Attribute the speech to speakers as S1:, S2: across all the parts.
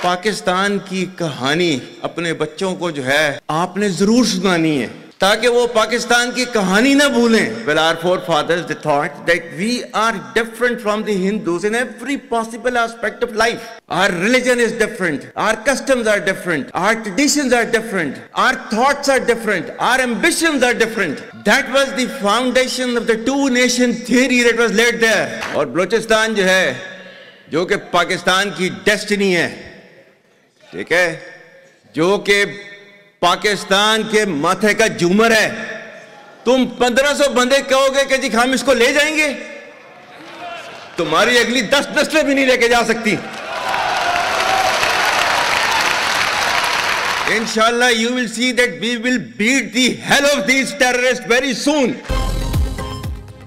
S1: पाकिस्तान की कहानी अपने बच्चों को जो है आपने जरूर सुनानी है ताकि वो पाकिस्तान की कहानी ना भूलें। Well, our forefathers they thought that we are different from the Hindus in every possible aspect of life. Our religion is different, our customs are different, our traditions are different, our thoughts are different, our ambitions are different. That was the foundation of the two nation theory that was laid there. और बलूचिस्तान जो है जो कि पाकिस्तान की destiny है, ठीक है, जो कि पाकिस्तान के माथे का झूमर है। तुम 1500 बंदे कहोगे कि जी हम इसको ले जाएंगे, तुम्हारी अगली 10 नस्लें भी नहीं लेके जा सकती। इंशाल्लाह you will see that we will beat the hell of these terrorists very soon.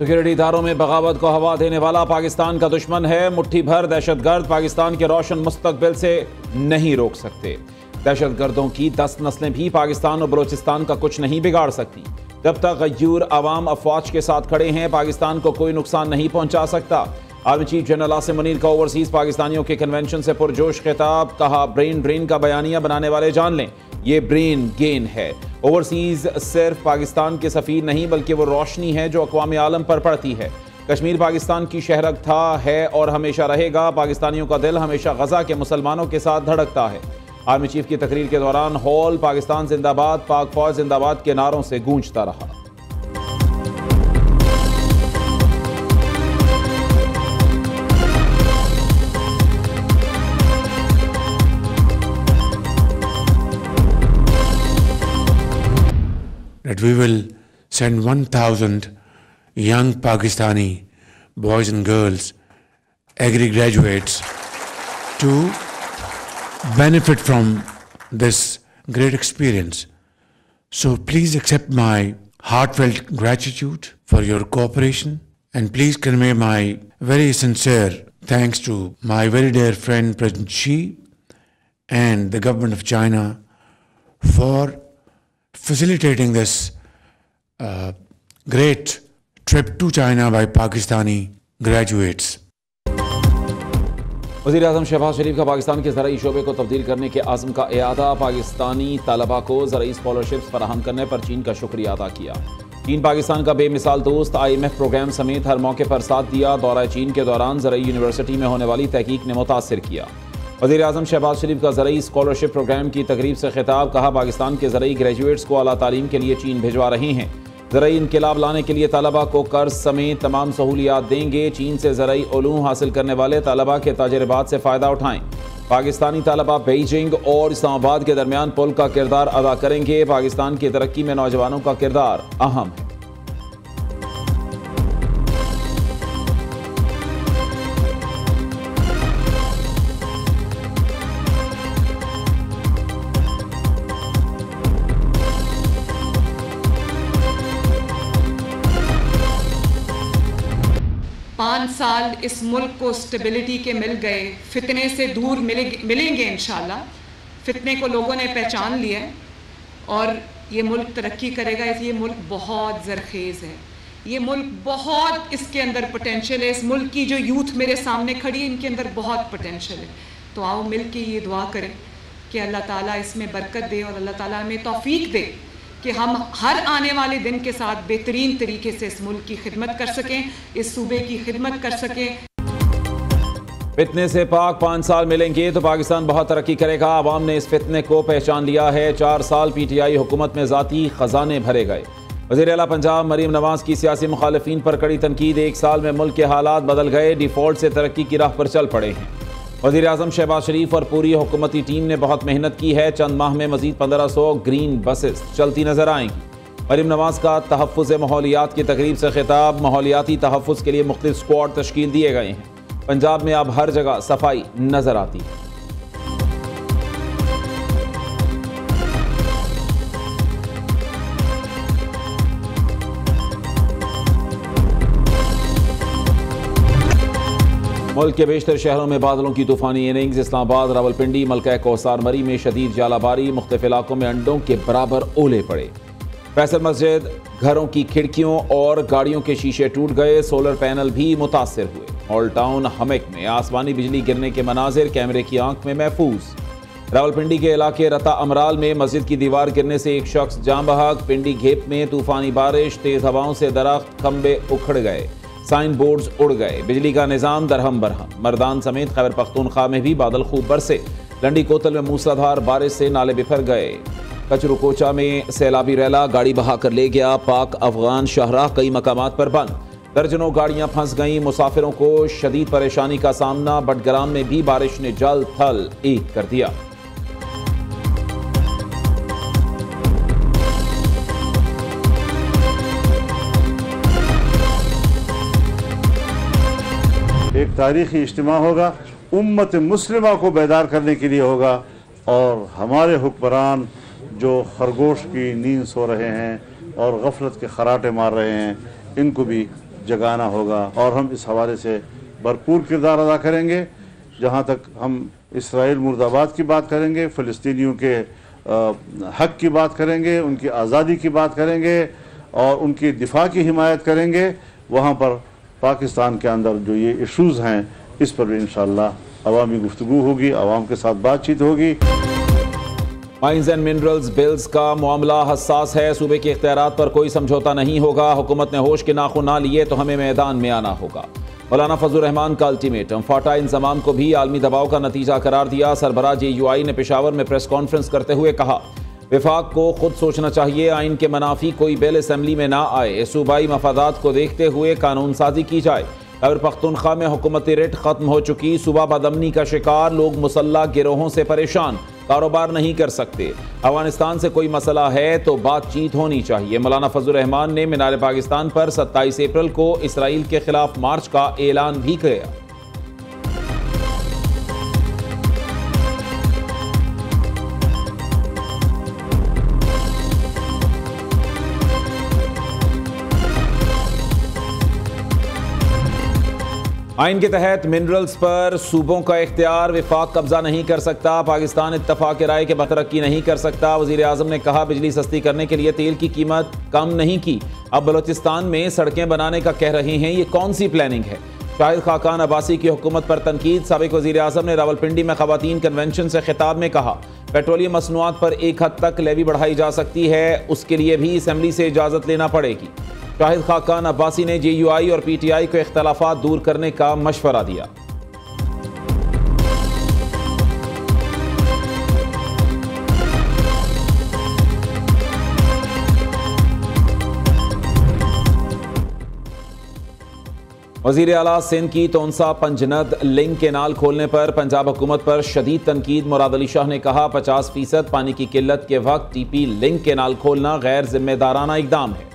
S2: Security इदारों में बगावत को हवा देने वाला पाकिस्तान का दुश्मन है। मुट्ठी भर दहशतगर्द पाकिस्तान के रोशन मुस्तकबिल से नहीं रोक सकते। दहशतगर्दों की 10 नस्लें भी पाकिस्तान और बलूचिस्तान का कुछ नहीं बिगाड़ सकती। जब तक गयूर अवाम अफवाज के साथ खड़े हैं, पाकिस्तान को कोई नुकसान नहीं पहुंचा सकता। Army chief general Asim Munir का ओवरसीज पाकिस्तानियों के कन्वेंशन से पुरजोश खिताब। कहा, ब्रेन ड्रेन का बयानिया बनाने वाले जान लें, ये ब्रेन गेन है। ओवरसीज सिर्फ पाकिस्तान के सफीर नहीं बल्कि वो रोशनी है जो अक़वाम आलम पर पड़ती है। कश्मीर पाकिस्तान की शहरक था, है और हमेशा रहेगा। पाकिस्तानियों का दिल हमेशा गजा के मुसलमानों के साथ धड़कता है। आर्मी चीफ की तकरीर के दौरान हॉल पाकिस्तान जिंदाबाद, पाक फौज जिंदाबाद के नारों से गूंजता रहा।
S3: That we will send 1,000 young Pakistani boys and girls, agri graduates, to benefit from this great experience. So please accept my heartfelt gratitude for your cooperation, and please convey my very sincere thanks to my very dear friend President Xi and the government of China for facilitating this great trip to China by Pakistani graduates.
S2: वज़ीर आज़म शहबाज शरीफ का पाकिस्तान के ज़राई शोबे को तब्दील करने के आज़म का इआदा। पाकिस्तानी तलबा को ज़राई स्कॉलरशिप्स फराहम करने पर चीन का शुक्रिया अदा किया। चीन पाकिस्तान का बेमिसाल दोस्त, IMF प्रोग्राम समेत हर मौके पर साथ दिया। दौरा चीन के दौरान ज़राई यूनिवर्सिटी में होने वाली तहकीक ने मुतासिर किया। वज़ीर आज़म शहबाज शरीफ का ज़राई स्कॉलरशिप प्रोग्राम की तकरीब से खिताब। कहा, पाकिस्तान के ज़राई ग्रेजुएट्स को आला तालीम के लिए चीन भिजवा रहे हैं। ज़राई इनकलाब लाने के लिए तलबा को कर्ज समेत तमाम सहूलियात देंगे। चीन से ज़राई उलूम हासिल करने वाले तलबा के तजर्बात से फ़ायदा उठाएँ। पाकिस्तानी तलबा बीजिंग और इस्लामाबाद के दरमियान पुल का किरदार अदा करेंगे। पाकिस्तान की तरक्की में नौजवानों का किरदार अहम है।
S4: साल इस मुल्क को स्टेबिलिटी के मिल गए, फितने से दूर मिलेंगे इंशाल्लाह। फितने को लोगों ने पहचान लिया है और ये मुल्क तरक्की करेगा। ये मुल्क बहुत ज़रखेज़ है, ये मुल्क बहुत, इसके अंदर पोटेंशियल है। इस मुल्क की जो यूथ मेरे सामने खड़ी है, इनके अंदर बहुत पोटेंशियल है। तो आओ मिल के ये दुआ करें कि अल्लाह ताला इसमें बरकत दे और अल्लाह ताला हमें तौफीक दे कि हम हर आने वाले दिन के साथ बेहतरीन तरीके से इस मुल्क की खिदमत कर सकें, इस सूबे की खिदमत कर सकें।
S2: फितने से पाक 5 साल मिलेंगे तो पाकिस्तान बहुत तरक्की करेगा। आवाम ने इस फितने को पहचान लिया है। 4 साल PTI हुकूमत में ज़ाती ख़जाने भरे गए। वज़ीर आला पंजाब मरीम नवाज़ की सियासी मुखालिफिन पर कड़ी तनकीद। 1 साल में मुल्क के हालात बदल गए, डिफ़ॉल्ट से तरक्की की राह पर चल पड़े हैं। वज़ीर आज़म शहबाज शरीफ और पूरी हुकूमती टीम ने बहुत मेहनत की है। चंद माह में मज़ीद 1500 ग्रीन बसेस चलती नजर आएंगी। मरीम नवाज़ का तहफ़्फ़ुज़ माहौलियात की तकरीब से खिताब। माहौलियाती तहफ़्फ़ुज़ के लिए मुख्तलिफ स्क्वाड तश्कील दिए गए हैं। पंजाब में अब हर जगह सफाई नजर आती है। मुल्क के बेशतर शहरों में बादलों की तूफानी इनिंग्स। इस्लामाबाद, रावलपिंडी, मलका कौसार मरी में शदीद जालाबारी। मुख्तलिफ इलाकों में अंडों के बराबर ओले पड़े। फैसल मस्जिद, घरों की खिड़कियों और गाड़ियों के शीशे टूट गए। सोलर पैनल भी मुतासिर हुए। हॉल टाउन हमेक में आसमानी बिजली गिरने के मनाजिर कैमरे की आंख में महफूज। रावलपिंडी के इलाके रता अमराल में मस्जिद की दीवार गिरने से एक शख्स जान बहक। पिंडी घेप में तूफानी बारिश, तेज हवाओं से दरख्त खंबे उखड़ गए, साइन बोर्ड्स उड़ गए, बिजली का निजाम दरहम बरहम। मर्दान समेत खैबर पख्तूनख्वा में भी बादल खूब बरसे। लंडी कोतल में मूसलाधार बारिश से नाले बिफर गए। कचरूकोचा में सैलाबी रैला गाड़ी बहा कर ले गया। पाक अफगान शाहराह कई मकामात पर बंद, दर्जनों गाड़ियां फंस गईं। मुसाफिरों को शदीद परेशानी का सामना। बटग्राम में भी बारिश ने जल थल एक कर दिया।
S5: एक तारीखी इज्तिमा होगा, उम्मत मुस्लिमा को बेदार करने के लिए होगा और हमारे हुक्मरान जो खरगोश की नींद सो रहे हैं और गफलत के खराटे मार रहे हैं, इनको भी जगाना होगा और हम इस हवाले से भरपूर किरदार अदा करेंगे। जहाँ तक हम इसराइल मुर्दाबाद की बात करेंगे, फ़लस्तीनियों के हक की बात करेंगे, उनकी आज़ादी की बात करेंगे और उनकी दिफा की हिमायत करेंगे। वहाँ पर पाकिस्तान के अंदर जो ये इशूज़ हैं, इस पर भी इंशाअल्लाह अवामी गुफ्तगू होगी, अवाम के साथ बातचीत होगी।
S2: माइंस एंड मिनरल्स बिल्स का मामला हसास है। सूबे के इख्तियारात पर कोई समझौता नहीं होगा। हुकूमत ने होश के नाखून ना लिए तो हमें मैदान में आना होगा। मौलाना फजलुर रहमान का अल्टीमेटम। फाटा इंजमाम को भी आलमी दबाव का नतीजा करार दिया। सरबराह JUI ने पेशावर में प्रेस कॉन्फ्रेंस करते हुए कहा, विफाक को खुद सोचना चाहिए, आइन के मनाफी कोई बिल असम्बली में ना आए। सूबाई मफादात को देखते हुए कानून साजी की जाए। खैबर पख्तूनख्वा में हुकूमती रिट खत्म हो चुकी। सूबा बदअमनी का शिकार, लोग मुसल्लह गिरोहों से परेशान, कारोबार नहीं कर सकते। अफगानिस्तान से कोई मसला है तो बातचीत होनी चाहिए। मौलाना फजलुर रहमान ने मीनार पाकिस्तान पर 27 अप्रैल को इसराइल के खिलाफ मार्च का ऐलान भी किया। आइन के तहत मिनरल्स पर सूबों का इख्तियार, विफाक कब्जा नहीं कर सकता। पाकिस्तान इत्तफाक राय के तरक्की नहीं कर सकता। वज़ीर आज़म ने कहा, बिजली सस्ती करने के लिए तेल की कीमत कम नहीं की, अब बलोचिस्तान में सड़कें बनाने का कह रहे हैं। ये कौन सी प्लानिंग है? शाहिद खाकान अब्बासी की हुकूमत पर तनकीद। साबिक वज़ीर आज़म ने रावलपिंडी में ख़वातीन कन्वेंशन से खिताब में कहा, पेट्रोलियम मसनूआत पर एक हद तक लेवी बढ़ाई जा सकती है, उसके लिए भी असम्बली से इजाज़त लेना पड़ेगी। शाहिद खाकान अब्बासी ने JUI और PTI को इख्तलाफात दूर करने का मशवरा दिया। वज़ीर आला सिंध की तोनसा पंजनद लिंक केनाल खोलने पर पंजाब हुकूमत पर शदीद तनकीद। मुराद अली शाह ने कहा, 50% पानी की किल्लत के वक्त TP लिंक केनाल खोलना गैर जिम्मेदाराना इकदाम है।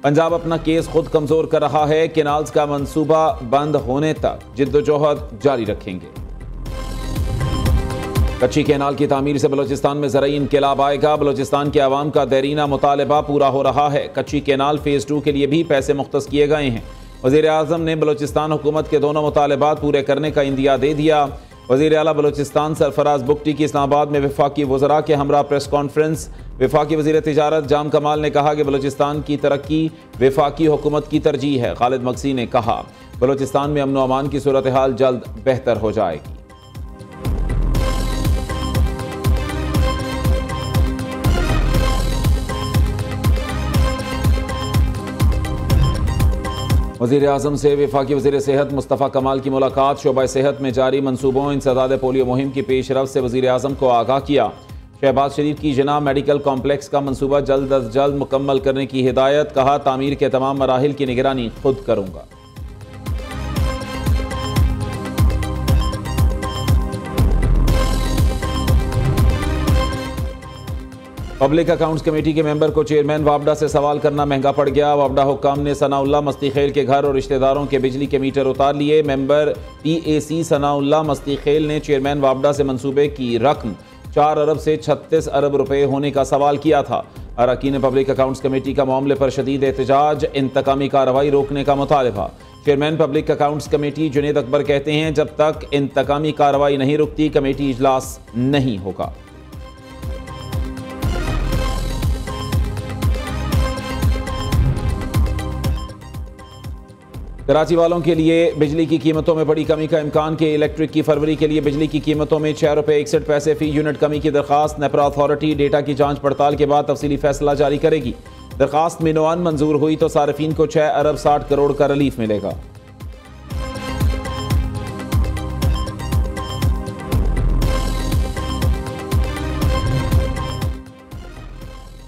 S2: पंजाब अपना केस खुद कमजोर कर रहा है। केनाल्स का मंसूबा बंद होने तक जिद्दोजहद जारी रखेंगे। कच्ची केनाल की तामीर से बलोचिस्तान में ज़राई इनकलाब आएगा। बलोचिस्तान के अवाम का देरीना मुतालबा पूरा हो रहा है। कच्ची केनाल फेज़ 2 के लिए भी पैसे मुख्तस किए गए हैं। वज़ीर आज़म ने बलोचिस्तान हुकूमत के दोनों मुतालबात पूरे करने का इंदिया दे दिया। वज़ीर आला बलोचिस्तान सरफराज बुगटी की इस्लामाबाद में वफाकी वज़रा के हमरा प्रेस कॉन्फ्रेंस। वफाकी वज़ीर तिजारत जाम कमाल ने कहा कि बलोचिस्तान की तरक्की वफाकी हुकूमत की तरजीह है। खालिद मक्सी ने कहा, बलोचिस्तान में अमन व अमान की सूरत हाल जल्द बेहतर हो जाएगी। वज़ीर आज़म से वफाकी वज़ीर सेहत मुस्तफ़ा कमाल की मुलाकात। शोबा सेहत में जारी मनसूबों इंसदाद पोलियो मुहिम की पेशरफ से वज़ीर आज़म को आगाह किया। शहबाज शरीफ की जना मेडिकल कॉम्प्लेक्स का मनसूबा जल्द अज जल्द मुकम्मल करने की हिदायत। कहा, तामीर के तमाम मराहिल की निगरानी खुद करूँगा। पब्लिक अकाउंट्स कमेटी के मेंबर को चेयरमैन वापडा से सवाल करना महंगा पड़ गया। वापडा हुक्काम ने सनाउल्लाह मस्तीखेल के घर और रिश्तेदारों के बिजली के मीटर उतार लिए। मेंबर PAC सनाउल्लाह मस्तीखेल ने चेयरमैन वापडा से मंसूबे की रकम 4 अरब से 36 अरब रुपए होने का सवाल किया था। अरकान पब्लिक अकाउंट्स कमेटी का मामले पर शदीद एहतजाज, इंतकामी कार्रवाई रोकने का मुतालबा। Chairman public accounts committee Junaid Akbar कहते हैं, जब तक इंतकामी कार्रवाई नहीं रुकती कमेटी इजलास नहीं होगा। कराची वालों के लिए बिजली की कीमतों में बड़ी कमी का इम्कान के इलेक्ट्रिक की फरवरी के लिए बिजली की कीमतों में 6 रुपये 61 पैसे फी यूनिट कमी की दरखास्त। नेपरा अथॉरिटी डेटा की जांच पड़ताल के बाद तफसीली फैसला जारी करेगी। दरखास्त मिनवान मंजूर हुई तो सार्फिन को 6 अरब 60 करोड़ का रिलीफ मिलेगा।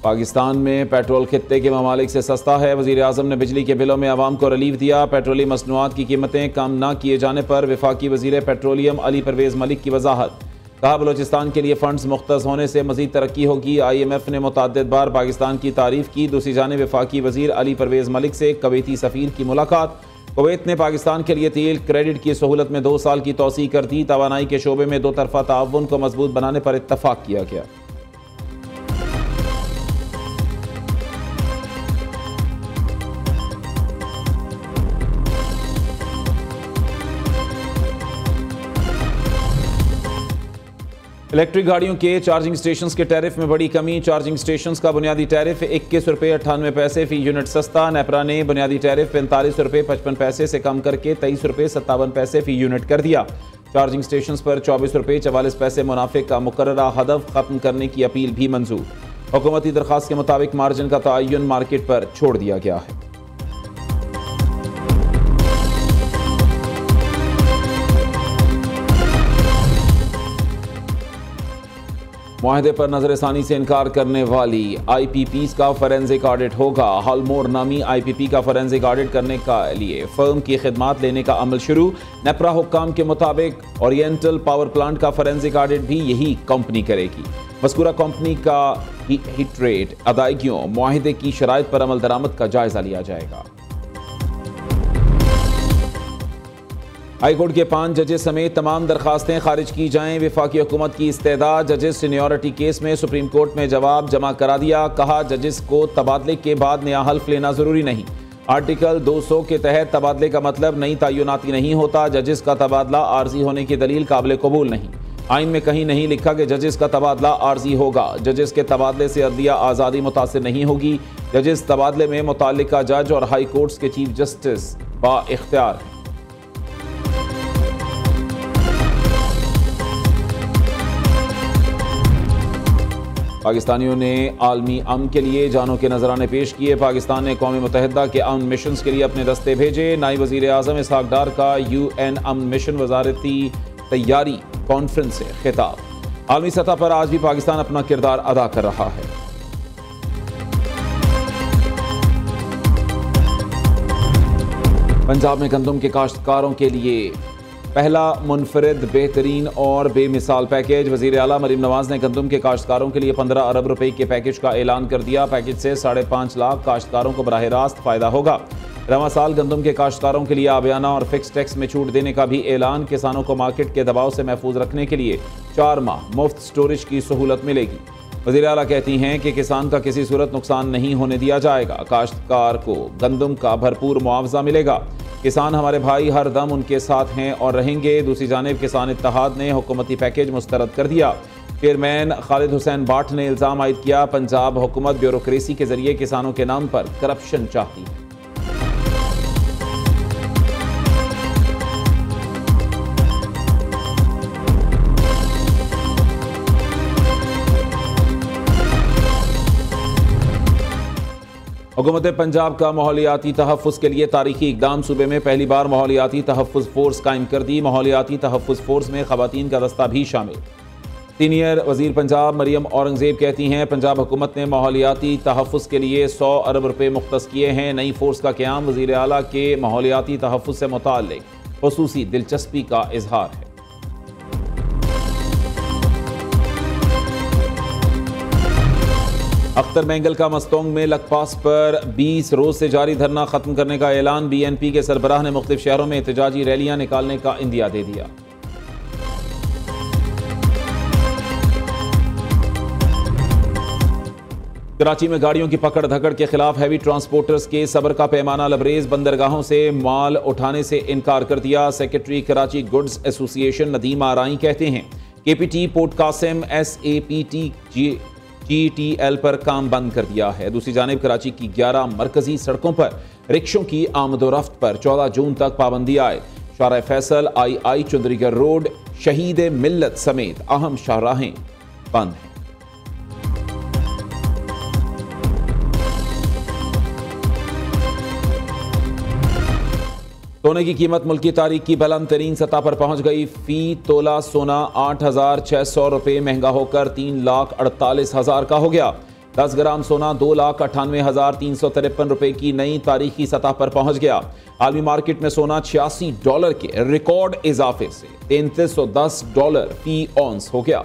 S2: पाकिस्तान में पेट्रोल खित्ते के ममालिक से सस्ता है। वज़ीर आज़म ने बिजली के बिलों में आवाम को रिलीफ दिया। पेट्रोलियम मसनूआत की कीमतें कम न किए जाने पर वफाकी वज़ीर पेट्रोलियम अली परवेज़ मलिक की वजाहत। कहा, बलोचिस्तान के लिए फंड्स मुख्तस होने से मज़ीद तरक्की होगी। IMF ने मुतअद्दिद बार पाकिस्तान की तारीफ की। दूसरी जानिब वफाकी वज़ीर अली परवेज़ मलिक से कवैती सफ़ीर की मुलाकात। कुवैत ने पाकिस्तान के लिए तेल क्रेडिट की सहूलत में 2 साल की तौसीह कर दी। तवानाई के शोबे में 2 तरफ़ा ताउन को मजबूत बनाने पर इत्तफाक किया गया। इलेक्ट्रिक गाड़ियों के चार्जिंग स्टेशंस के टैरिफ में बड़ी कमी। चार्जिंग स्टेशंस का बुनियादी टैरिफ 21 रुपये 98 पैसे फी यूनिट सस्ता। नेपरा ने बुनियादी टैरिफ 45 रुपये 55 पैसे से कम करके 23 रुपये 57 पैसे फी यूनिट कर दिया। चार्जिंग स्टेशंस पर 24 रुपये 44 पैसे मुनाफे का मुकर्ररा हदफ खत्म करने की अपील भी मंजूर। हुकूमती दरखास्त के मुताबिक मार्जिन का तयन मार्केट पर छोड़ दिया गया है। मुआहदे पर नजरसानी से इनकार करने वाली IPPs का फॉरेंसिक ऑडिट होगा। हॉलमोर नामी IPP का फॉरेंसिक ऑडिट करने के लिए फर्म की खिदमात लेने का अमल शुरू। नेपरा हुक्काम के मुताबिक ओरिएंटल पावर प्लांट का फॉरेंसिक ऑडिट भी यही कंपनी करेगी। मज़कूरा कंपनी का हिट रेट, अदायगियों, मुआहदे की शराइत पर अमल दरामद का जायजा लिया जाएगा। हाईकोर्ट के 5 जजेस समेत तमाम दरखास्तें खारिज की जाएं। वफाकी हुकूमत की इस्तेदाद। जजेस सीनियरिटी केस में सुप्रीम कोर्ट में जवाब जमा करा दिया। कहा, जजेस को तबादले के बाद नया हल्फ लेना जरूरी नहीं। आर्टिकल 200 के तहत तबादले का मतलब नई तयनाती नहीं होता। जजेस का तबादला आर्जी होने की दलील काबिल कबूल नहीं। आइन में कहीं नहीं लिखा कि जजेस का तबादला आर्जी होगा। जजेस के तबादले से अदलिया आज़ादी मुतासिर नहीं होगी। जजेस तबादले में मुताल्लिका जज और हाई कोर्ट्स के चीफ जस्टिस बाइख्तियार हैं। पाकिस्तानियों ने आलमी अमन के लिए जानों के नजराने पेश किए। पाकिस्तान ने कौम मुत्तहिदा के अमन मिशन के लिए अपने दस्ते भेजे। नायब वज़ीर आज़म इसहाक डार का UN अमन मिशन वजारती तैयारी कॉन्फ्रेंस से खिताब। आलमी सतह पर आज भी पाकिस्तान अपना किरदार अदा कर रहा है। पंजाब में गंदम के काश्तकारों के लिए पहला मुनफरिद बेहतरीन और बेमिसाल पैकेज। वज़ीर आला मरीम नवाज ने गंदम के काश्तकारों के लिए 15 अरब रुपए के पैकेज का ऐलान कर दिया। पैकेज से 5.5 लाख काश्तकारों को बराह रास्त फ़ायदा होगा। रवां साल गंदम के काश्तकारों के लिए आबियाना और फिक्स टैक्स में छूट देने का भी ऐलान। किसानों को मार्केट के दबाव से महफूज रखने के लिए 4 माह मुफ्त स्टोरेज की सहूलत मिलेगी। वज़ीर आला कहती हैं कि किसान का किसी सूरत नुकसान नहीं होने दिया जाएगा। काश्तकार को गंदम का भरपूर मुआवजा मिलेगा। किसान हमारे भाई, हर दम उनके साथ हैं और रहेंगे। दूसरी जानिब किसान इत्तेहाद ने हुकूमती पैकेज मुस्तरद कर दिया। चेयरमैन खालिद हुसैन बाट ने इल्ज़ाम आयद किया, पंजाब हुकूमत ब्यूरोक्रेसी के जरिए किसानों के नाम पर करप्शन चाहती है। हुकूमत पंजाब का माहौलियाती तहफ़्फ़ुज़ के लिए तारीखी इक़दाम। सूबे में पहली बार माहौलियाती तहफ़्फ़ुज़ फोर्स कायम कर दी। माहौलियाती तहफ़्फ़ुज़ फोर्स में ख़वातीन का दस्ता भी शामिल। सीनियर वज़ीर पंजाब मरियम औरंगज़ेब कहती हैं, पंजाब हुकूमत ने माहौलियाती तहफ़्फ़ुज़ के लिए 100 अरब रुपये मुख्तस किए हैं। नई फोर्स का क़याम वज़ीर आला के माहौलियाती तहफ़्फ़ुज़ से मुताल्लिक़ ख़ुसूसी दिलचस्पी का इजहार है। अख्तर मैंगल का मस्तोंग में लकपास पर 20 रोज से जारी धरना खत्म करने का ऐलान। BNP के सरबराह ने मुख्तलिफ शहरों में एहतजाजी रैलियां निकालने का इंदिया दे दिया। कराची में गाड़ियों की पकड़ धकड़ के खिलाफ हैवी ट्रांसपोर्टर्स के सब्र का पैमाना लबरेज। बंदरगाहों से माल उठाने से इनकार कर दिया। Secretary Karachi goods association Nadeem Arai कहते हैं, KPT, port Qasim, SAPT, GTL पर काम बंद कर दिया है। दूसरी जानिब कराची की 11 मरकजी सड़कों पर रिक्शों की आमदोरफ्त पर 14 जून तक पाबंदी आए। शाहराह फैसल, आई चुंदरीगढ़ रोड, शहीद मिल्लत समेत अहम शाहराहें बंद हैं। सोने की कीमत मुल्की तारीख की बुलंद तरीन सतह पर पहुंच गई। फी तोला सोना 8,600 रुपये महंगा होकर 3,48,000 का हो गया। 10 ग्राम सोना 2,98,353 रुपये की नई तारीखी सतह पर पहुंच गया। आलमी मार्केट में सोना $86 के रिकॉर्ड इजाफे से $3,310 फी औंस हो गया।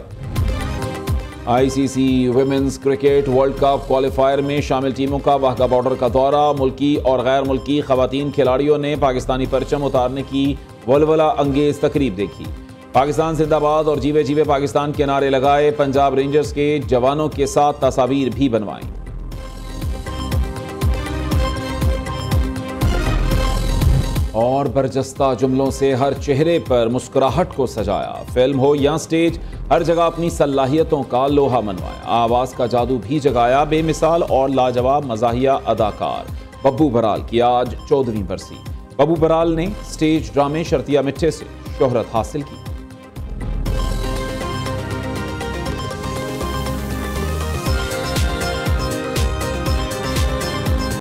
S2: ICC women's cricket world cup qualifier में शामिल टीमों का वाघा बॉर्डर का दौरा। मुल्की और गैर मुल्की खवातीन खिलाड़ियों ने पाकिस्तानी परचम उतारने की वलवला अंगेज तकरीब देखी। पाकिस्तान जिंदाबाद और जीवे जीवे पाकिस्तान के नारे लगाए। पंजाब रेंजर्स के जवानों के साथ तस्वीर भी बनवाई। और बरजस्ता जुमलों से हर चेहरे पर मुस्कुराहट को सजाया। फिल्म हो या स्टेज, हर जगह अपनी सलाहियतों का लोहा मनवाया। आवाज का जादू भी जगाया। बेमिसाल और लाजवाब मज़ाहिया अदाकार बब्बू बराल की आज 14वीं बरसी। बब्बू बराल ने स्टेज ड्रामे शर्तिया मिट्टे से शोहरत हासिल की।